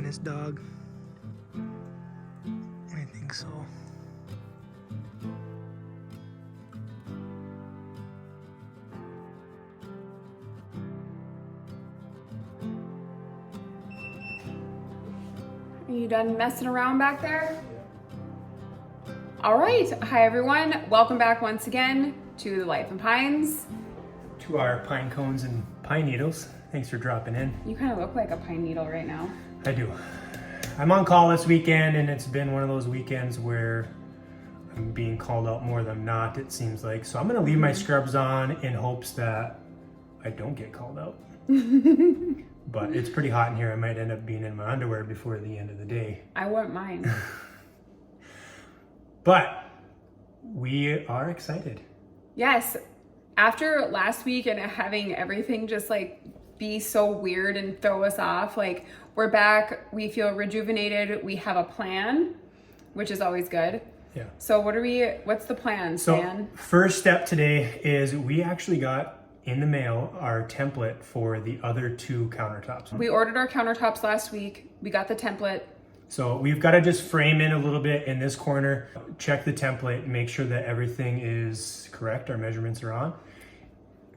finest dog. I think so. Are you done messing around back there? All right. Hi, everyone. Welcome back once again to the Life in Pines. To our pine cones and pine needles. Thanks for dropping in. You kind of look like a pine needle right now. I do. I'm on call this weekend, and it's been one of those weekends where I'm being called out more than not, it seems like. So I'm gonna leave my scrubs on in hopes that I don't get called out. But it's pretty hot in here. I might end up being in my underwear before the end of the day. I wouldn't mind. But we are excited. Yes. After last week and having everything just like be so weird and throw us off, like we're back, we feel rejuvenated, we have a plan, which is always good. Yeah. So what's the plan, Stan? So first step today is we actually got in the mail our template for the other two countertops. We ordered our countertops last week. We got the template. So we've got to just frame in a little bit in this corner, check the template, make sure that everything is correct, our measurements are on.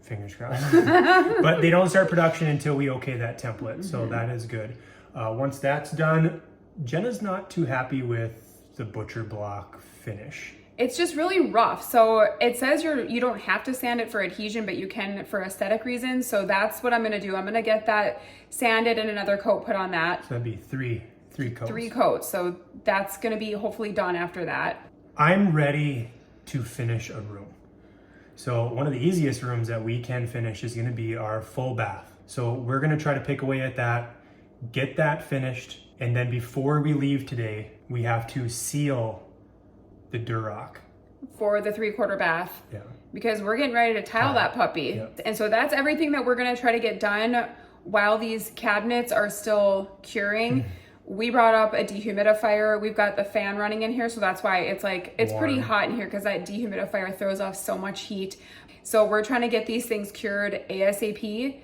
Fingers crossed. But they don't start production until we okay that template, so that is good. Once that's done, Jenna's not too happy with the butcher block finish. It's just really rough. So it says you don't have to sand it for adhesion, but you can for aesthetic reasons. So that's what I'm gonna do. I'm gonna get that sanded and another coat put on that. So that'd be three coats. 3 coats. So that's gonna be hopefully done after that. I'm ready to finish a room. So one of the easiest rooms that we can finish is gonna be our full bath. So we're gonna try to pick away at that, get that finished, and then before we leave today, we have to seal the Duroc. For the 3/4 bath. Yeah. Because we're getting ready to tile that puppy. Yeah. And so that's everything that we're gonna try to get done while these cabinets are still curing. We brought up a dehumidifier. We've got the fan running in here, so that's why it's pretty Warm. hot in here because that dehumidifier throws off so much heat. So we're trying to get these things cured ASAP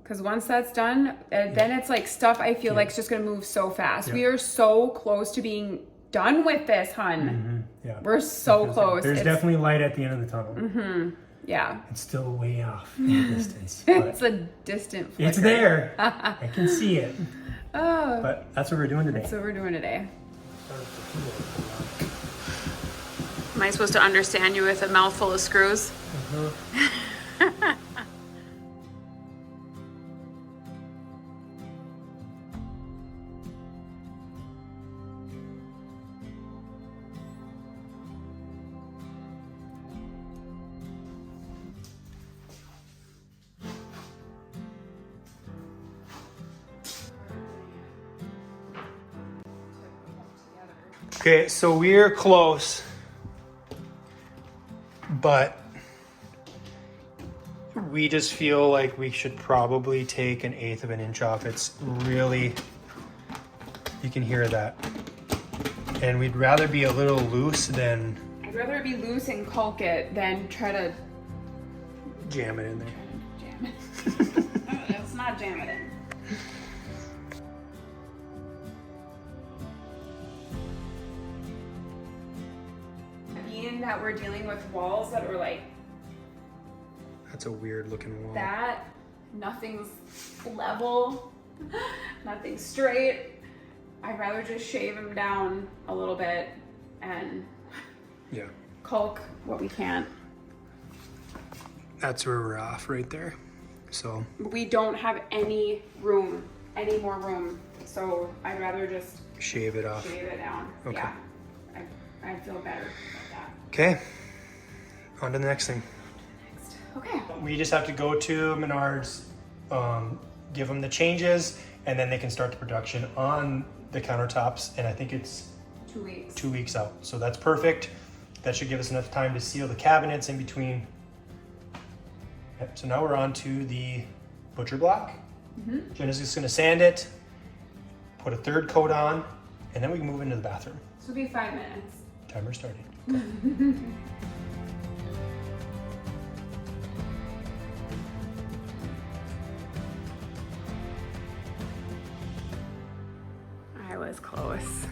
because once that's done, then it's like stuff I feel like it's just gonna move so fast. Yeah. We are so close to being done with this, hun. Yeah. We're so close. There's definitely light at the end of the tunnel. Yeah. It's still way off in the distance. But It's a distant flicker. it's there. I can see it. Oh, But that's what we're doing today. that's what we're doing today. Am I supposed to understand you with a mouthful of screws? Okay, so we're close, but we just feel like we should probably take 1/8 of an inch off. It's really, you can hear that. And we'd rather be a little loose than I'd rather it be loose and caulk it than try to jam it in there. jam it. Let's not jam it in. Being that we're dealing with walls that are like That's a weird looking wall. that, nothing's level, nothing's straight. I'd rather just shave them down a little bit and Yeah, caulk what we can. that's where we're off right there. So We don't have any more room. So I'd rather just shave it off. shave it down. Okay. Yeah, I'd feel better about that. Okay, on to the next thing. Next. Okay. We just have to go to Menards, give them the changes, and then they can start the production on the countertops. And I think it's 2 weeks. 2 weeks out. So that's perfect. That should give us enough time to seal the cabinets in between. Yep, so now we're on to the butcher block. Jenna's just gonna sand it, put a 3rd coat on, and then we can move into the bathroom. This will be 5 minutes. Timer started. was close.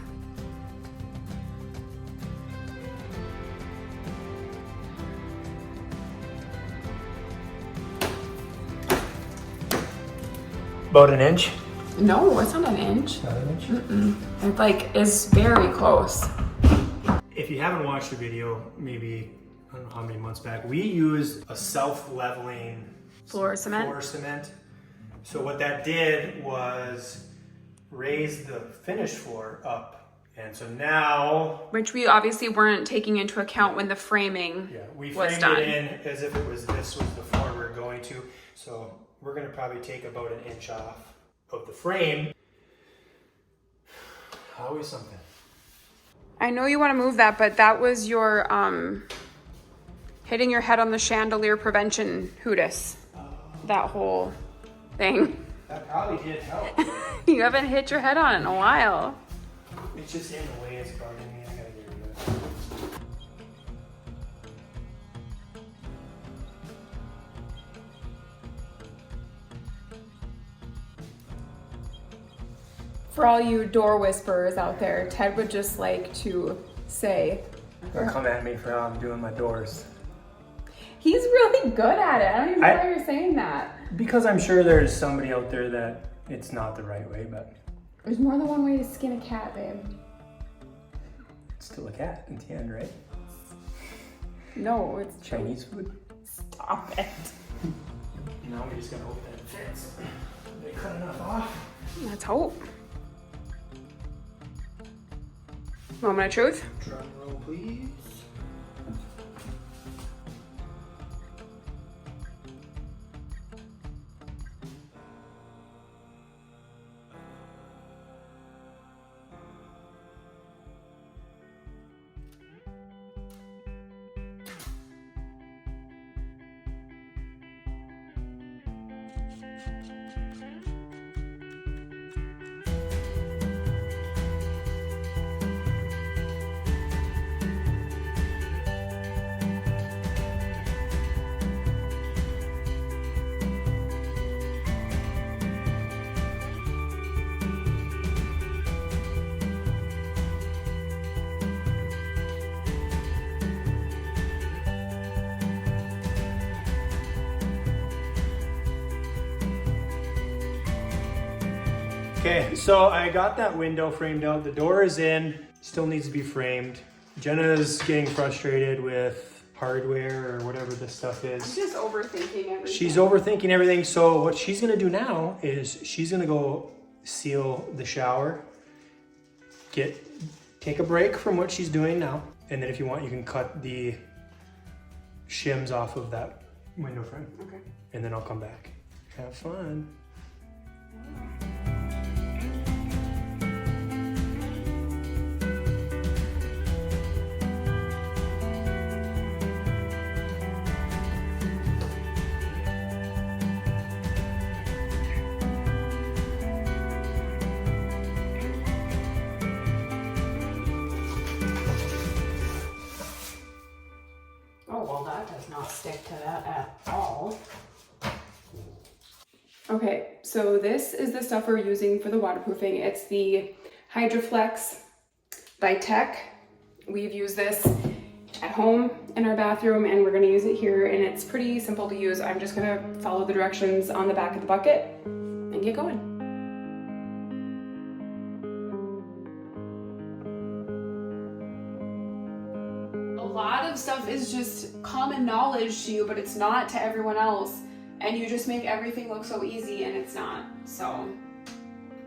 About an inch? No, it's not an inch. Not an inch? It like is very close. If you haven't watched the video, maybe, I don't know how many months back, we used a self-leveling Floor cement. So what that did was raise the finished floor up. And so now... Which we obviously weren't taking into account when the framing we was framed done. it in as if it was, this was the floor we're going to. So we're gonna probably take about an inch off of the frame. Always something. I know you want to move that, but that was your hitting your head on the chandelier prevention hootis. That whole thing. That probably did help. You haven't hit your head on it in a while. It's just in the way, it's bugging me. I gotta get rid of it. For all you door whisperers out there, Ted would just like to say, Don't come at me for how I'm doing my doors. he's really good at it. I don't even know why you're saying that. Because I'm sure there's somebody out there that it's not the right way, but There's more than one way to skin a cat, babe. it's still a cat in the end, right? No, it's Chinese food. Stop it. Now we just gotta hope that it fits. They cut enough off. Let's hope. Moment of truth. Drum roll, please. Okay, so I got that window framed out. The door is in, still needs to be framed. Jenna's getting frustrated with hardware or whatever this stuff is. I'm just overthinking everything. She's overthinking everything. So what she's gonna do now is she's gonna go seal the shower, take a break from what she's doing now. And then if you want, you can cut the shims off of that window frame. Okay. And then I'll come back. Have fun. Oh, well, that does not stick to that at all. Okay, so this is the stuff we're using for the waterproofing. It's the Hydroflex by Tech. We've used this at home in our bathroom and we're gonna use it here, and it's pretty simple to use. I'm just gonna follow the directions on the back of the bucket and get going. A lot of stuff is just common knowledge to you, but it's not to everyone else. And you just make everything look so easy and it's not. So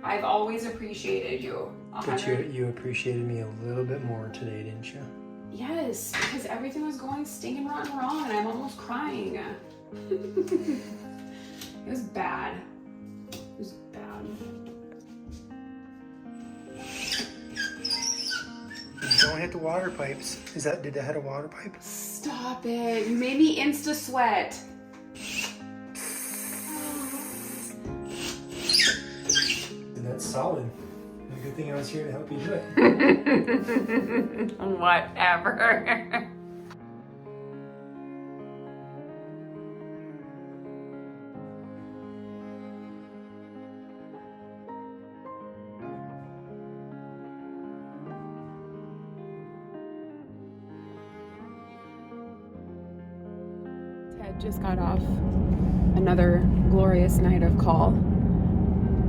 I've always appreciated you. But you appreciated me a little bit more today, didn't you? Yes, because everything was going stinking rotten wrong and I'm almost crying. It was bad. It was bad. Don't hit the water pipes. Did that hit a water pipe? Stop it. You made me insta sweat. That's solid. A good thing I was here to help you do it. Whatever. Just got off another glorious night of call.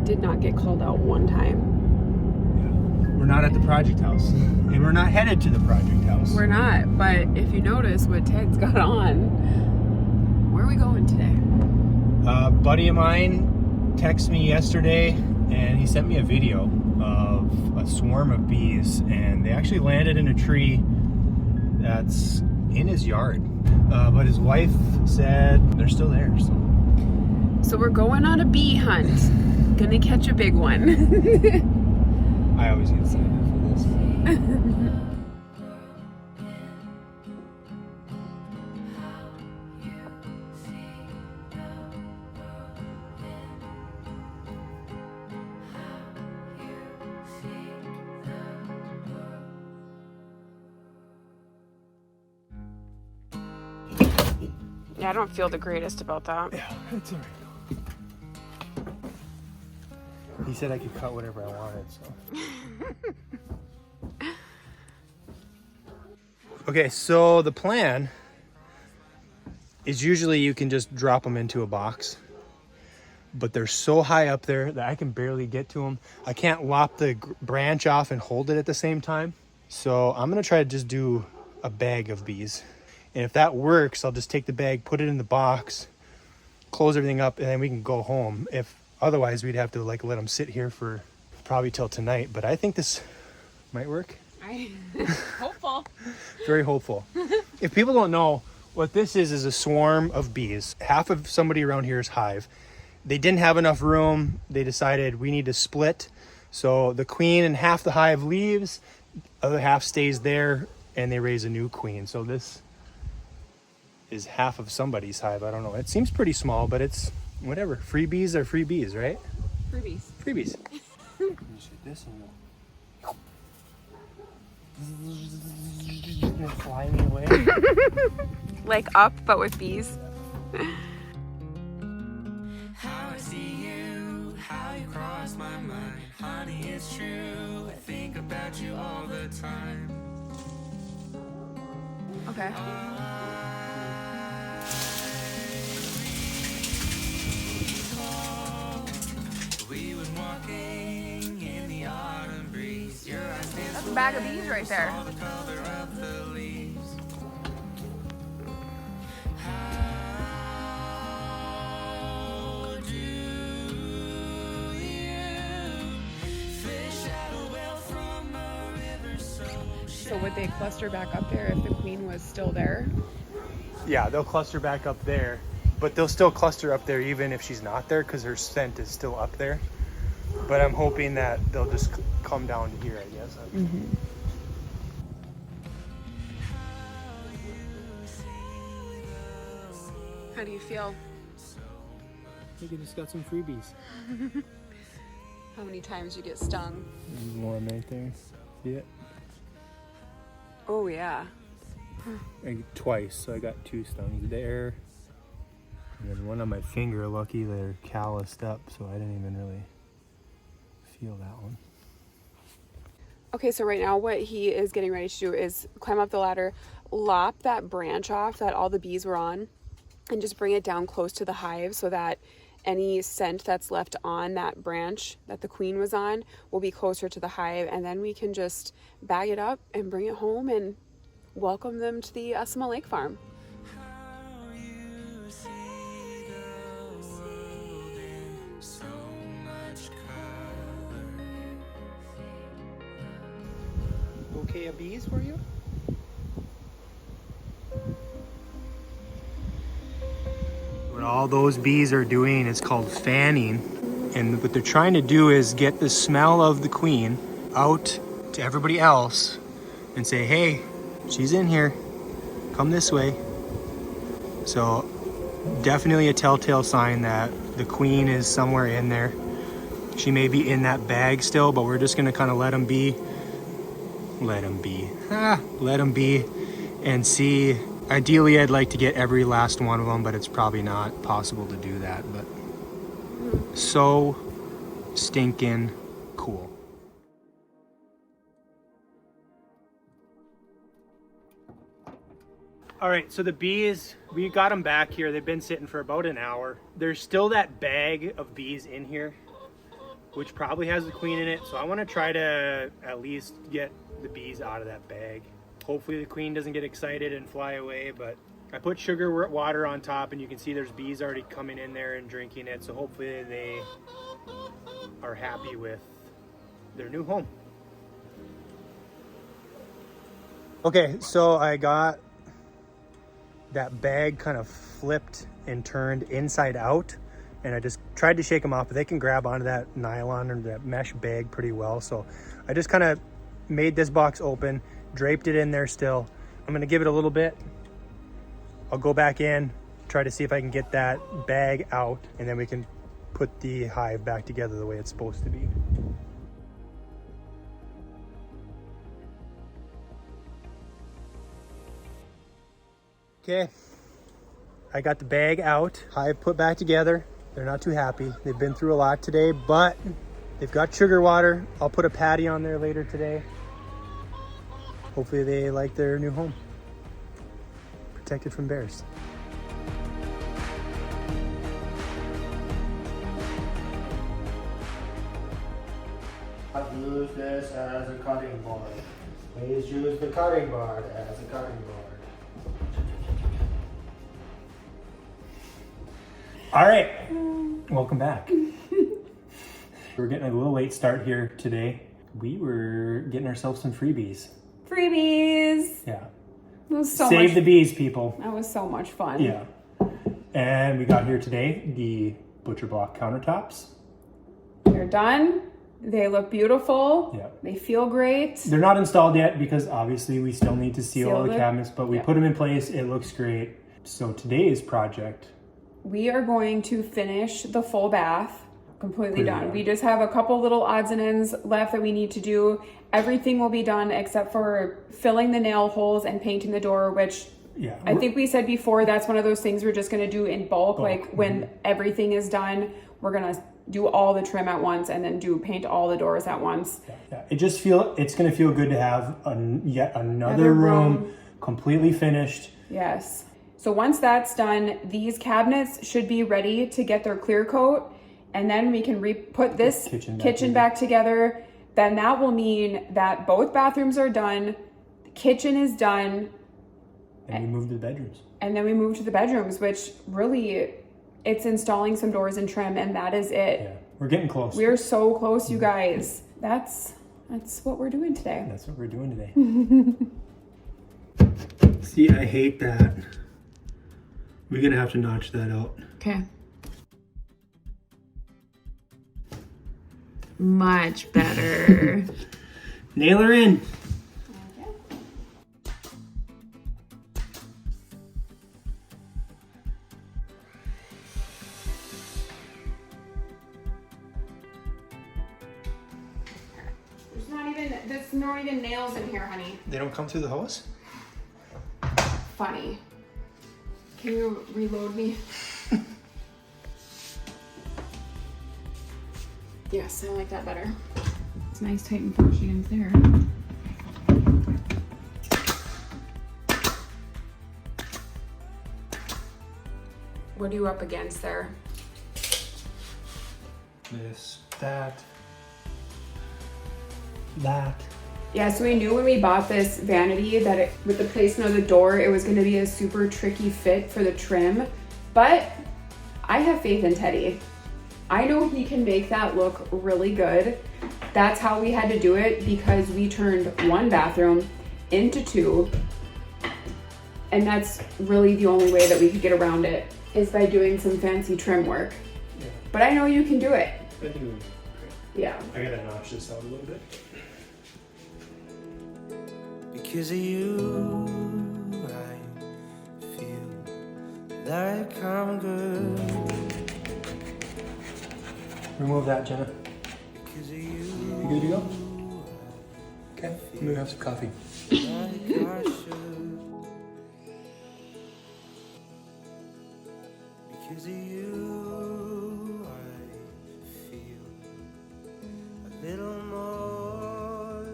Did not get called out one time. We're not at the project house, and we're not headed to the project house. We're not, but if you notice what Ted's got on, where are we going today? A buddy of mine texted me yesterday, and he sent me a video of a swarm of bees, and they actually landed in a tree that's in his yard. But his wife said they're still there, So we're going on a bee hunt. Gonna catch a big one. I always get excited for this. Yeah, I don't feel the greatest about that. Yeah, it's alright. He said I could cut whatever I wanted, so. Okay, so the plan is usually you can just drop them into a box, but they're so high up there that I can barely get to them. I can't lop the branch off and hold it at the same time. So I'm gonna try to just do a bag of bees. And if that works, I'll just take the bag, put it in the box, close everything up, and then we can go home. If otherwise, we'd have to like let them sit here for probably till tonight. But I think this might work. Hopeful. Very hopeful. If people don't know, what this is a swarm of bees. Half of somebody around here's hive. They didn't have enough room. They decided we need to split. So the queen and half the hive leaves, other half stays there, and they raise a new queen. So this is half of somebody's hive. I don't know. It seems pretty small, but it's whatever. Freebies are freebies, right? Freebies. Freebies. You shoot this and you'll fly me away. Like Up, but with bees. How I see you, how you cross my mind. Honey, it's true. I think about you all the time. Okay. We were walking in the autumn breeze. Your eyes danced That's a bag of bees right there. all the color of the leaves. How do you fish out a well from a river so So would they cluster back up there if the queen was still there? Yeah, they'll cluster back up there, but they'll still cluster up there even if she's not there because her scent is still up there. But I'm hoping that they'll just come down to here, I guess. Mm-hmm. How do you feel? I think I just got some freebies. How many times you get stung? There's one right there. See it? Oh yeah. Twice, so I got 2 stings there. And then one on my finger. Lucky they're calloused up, so I didn't even really feel that one. Okay, so right now what he is getting ready to do is climb up the ladder, lop that branch off that all the bees were on, and just bring it down close to the hive so that any scent that's left on that branch that the queen was on will be closer to the hive, and then we can just bag it up and bring it home and welcome them to the Usama Lake Farm. how you see the world in so much color. Okay, a bees for you? What all those bees are doing is called fanning. And what they're trying to do is get the smell of the queen out to everybody else and say, hey, she's in here. Come this way. So definitely a telltale sign that the queen is somewhere in there. She may be in that bag still, but we're just gonna kind of let them be. Let them be. Let them be and see. Ideally, I'd like to get every last one of them, but it's probably not possible to do that. But so stinking cool. All right, so the bees, we got them back here. They've been sitting for about an hour. There's still that bag of bees in here, which probably has the queen in it. So I want to try to at least get the bees out of that bag. Hopefully the queen doesn't get excited and fly away, but I put sugar water on top and you can see there's bees already coming in there and drinking it. So hopefully they are happy with their new home. Okay, so I got that bag kind of flipped and turned inside out, and I just tried to shake them off, but they can grab onto that nylon or that mesh bag pretty well. So I just kind of made this box open, draped it in there still. I'm gonna give it a little bit. I'll go back in, try to see if I can get that bag out, and then we can put the hive back together the way it's supposed to be. Okay, I got the bag out, hive put back together. They're not too happy. They've been through a lot today, but they've got sugar water. I'll put a patty on there later today. Hopefully they like their new home. Protected from bears. Use this as a cutting board. Please use the cutting board as a cutting board. All right, welcome back. We're getting a little late start here today. We were getting ourselves some freebies. Freebies. Yeah. It was so Save much, the bees, people. that was so much fun. Yeah. And we got here today the butcher block countertops. They're done. They look beautiful. Yeah. They feel great. They're not installed yet because obviously we still need to seal all the Seal it. cabinets, but we Yeah. put them in place. It looks great. So today's project, We are going to finish the full bath. Completely done. done. We just have a couple little odds and ends left that we need to do. Everything will be done except for filling the nail holes and painting the door, which yeah. I think we said before, that's one of those things we're just going to do in bulk. Bulk, Like when everything is done, we're going to do all the trim at once and then paint all the doors at once. Yeah. It's going to feel good to have yet another Another room room. completely finished. Yes. So once that's done, these cabinets should be ready to get their clear coat, and then we can put this kitchen back together. Then that will mean that both bathrooms are done, the kitchen is done, And we move to the bedrooms. and then we move to the bedrooms, which really, it's installing some doors and trim, and that is it. Yeah. We're getting close. We're so close, you guys. That's what we're doing today. That's what we're doing today. See, I hate that. We're going to have to notch that out. Okay. Much better. Nail her in. There's not even nails in here, honey. They don't come through the hose? Funny. Can you reload me? Yes, I like that better. It's nice, tight, and flushing in there. What are you up against there? This, that. Yeah, so we knew when we bought this vanity that with the placement of the door, it was going to be a super tricky fit for the trim. But I have faith in Teddy. I know he can make that look really good. That's how we had to do it because we turned one bathroom into two. And that's really the only way that we could get around it is by doing some fancy trim work. Yeah. But I know you can do it. I think it would be great. Yeah. I gotta notch this out a little bit. Because of you, I feel like I'm good. Remove that, Jenna. Because of you, You good to go? Okay, I'm gonna have some coffee. like I should. Because of you, I feel a little more.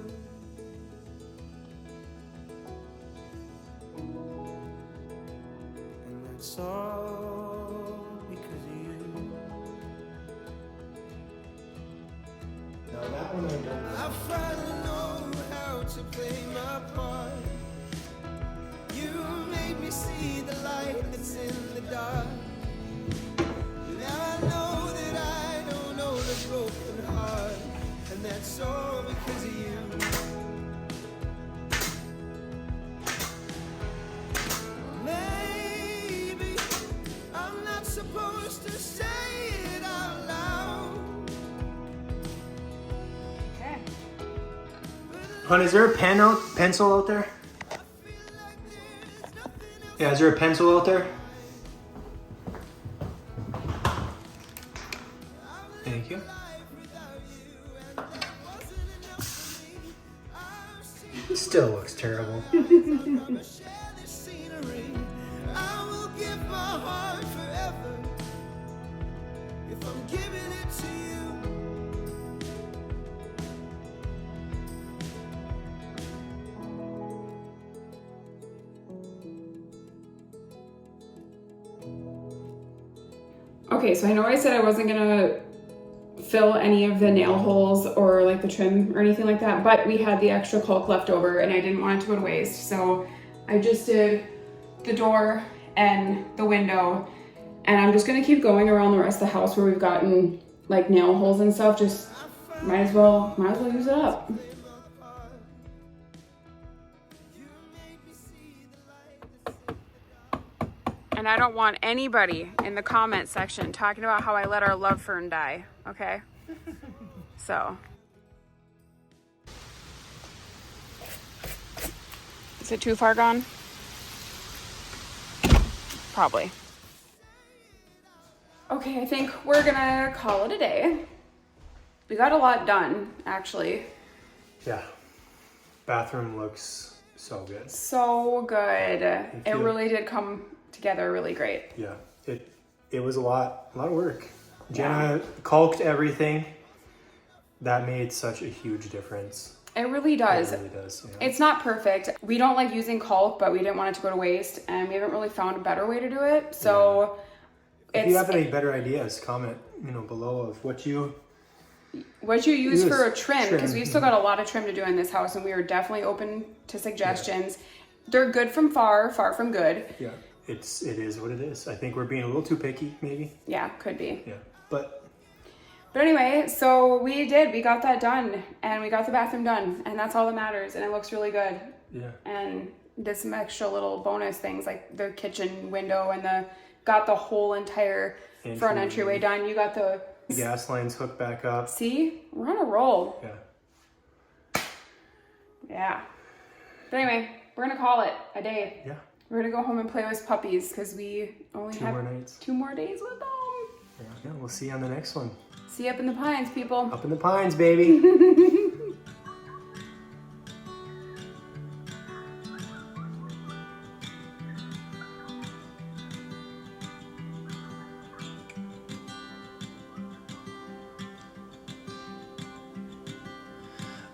it's all because of you. Now that one I don't know. I finally know how to play my part. You made me see the light that's in the dark. Now I know that I don't know the broken heart, and that's all because of you. Maybe I'm not supposed to say it out loud. Okay. Hon, is there a pencil out there? Yeah, is there a pencil out there? Thank you. Still looks terrible. I will give my heart forever if I'm giving it to you. Okay, so I know I said I wasn't gonna fill any of the nail holes or like the trim or anything like that, but we had the extra caulk left over and I didn't want it to go to waste. So I just did the door and the window, and I'm just gonna keep going around the rest of the house where we've gotten like nail holes and stuff. Just might as well use it up. And I don't want anybody in the comment section talking about how I let our love fern die, okay? So. Is it too far gone? Probably. Okay, I think we're gonna call it a day. We got a lot done, actually. Yeah. Bathroom looks so good. So good. It you. really did come together really great. Yeah. It was a lot of work. Jenna caulked everything. That made such a huge difference. It really does. It really does. Yeah. It's not perfect. We don't like using caulk, but we didn't want it to go to waste, and we haven't really found a better way to do it. So if you have any better ideas, comment below of what you use for a trim, because we've still got a lot of trim to do in this house, and we are definitely open to suggestions. Yeah. They're good from far from good. Yeah, it is what it is. I think we're being a little too picky, maybe. Yeah, could be. Yeah, but anyway, so we got that done, and we got the bathroom done, and that's all that matters, and it looks really good. Yeah. And did some extra little bonus things like the kitchen window and got the whole entire front entryway done. You got the gas lines hooked back up. See? We're on a roll. Yeah. Yeah. But anyway, we're gonna call it a day. Yeah. We're gonna go home and play with puppies because we only have two more days with them. Yeah, we'll see you on the next one. See you up in the pines, people. Up in the pines, baby.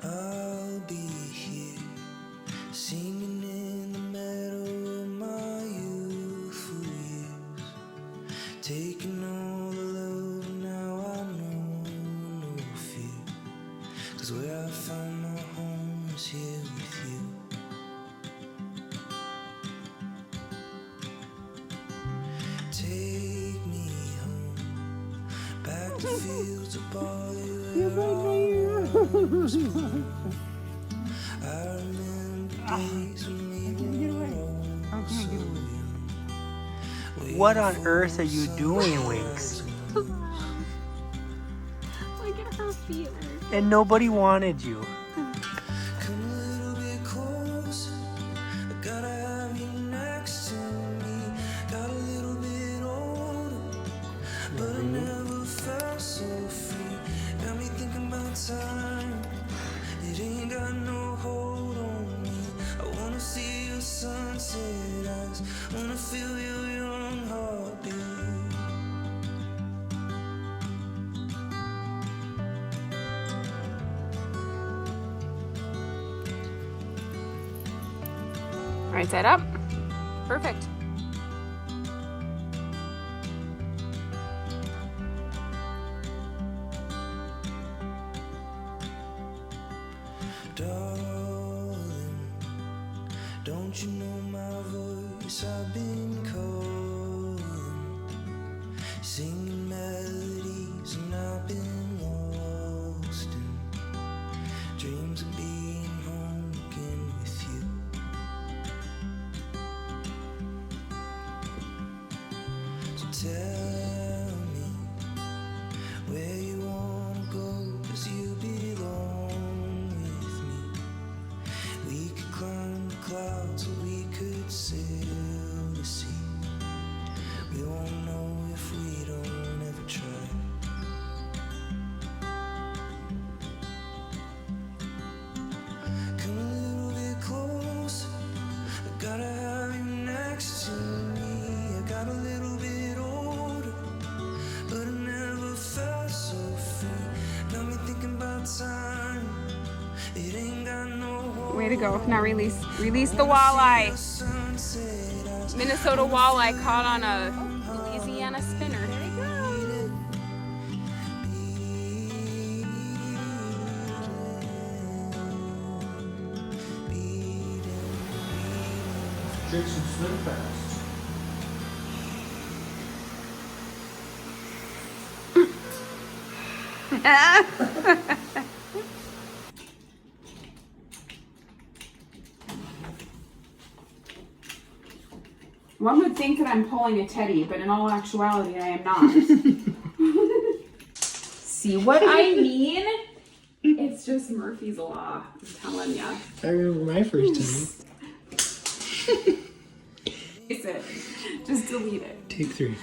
I'll be here, singing in the meadow of my youthful years, taking all the love, now I know no fear, 'cause where I found my home is here with you. Take me home, back to fields of barley where I was born. I remember days when we were all so young. What on earth are you doing, Winks? Look at her feet. And nobody wanted you. Come a little bit closer, I gotta have you next to me. Got a little bit older, but I never felt so free. Got me thinking about time, it ain't got no hold on me. I wanna see your sunset eyes, wanna feel your young heartbeat. Right side up. Perfect. Darling, don't you know my voice? I've been calling, singing melodies, and I've been lost in dreams of being home again with you. So tell me where you wanna go, 'cause you belong with me. We could climb the clouds or we could sail the sea. We won't know if we don't ever try. Come a little bit closer, I gotta have you next to me. I got a little bit older, but I never felt so free. Got me thinking about time, it ain't got no hold. Way to go. Now release the walleye. Minnesota walleye caught on a Louisiana spinner. There you go. Jason swim fast. One would think that I'm pulling a teddy, but in all actuality, I am not. See what I mean? It's just Murphy's Law, I'm telling ya. I remember my first time. Erase it. Just delete it. Take 3.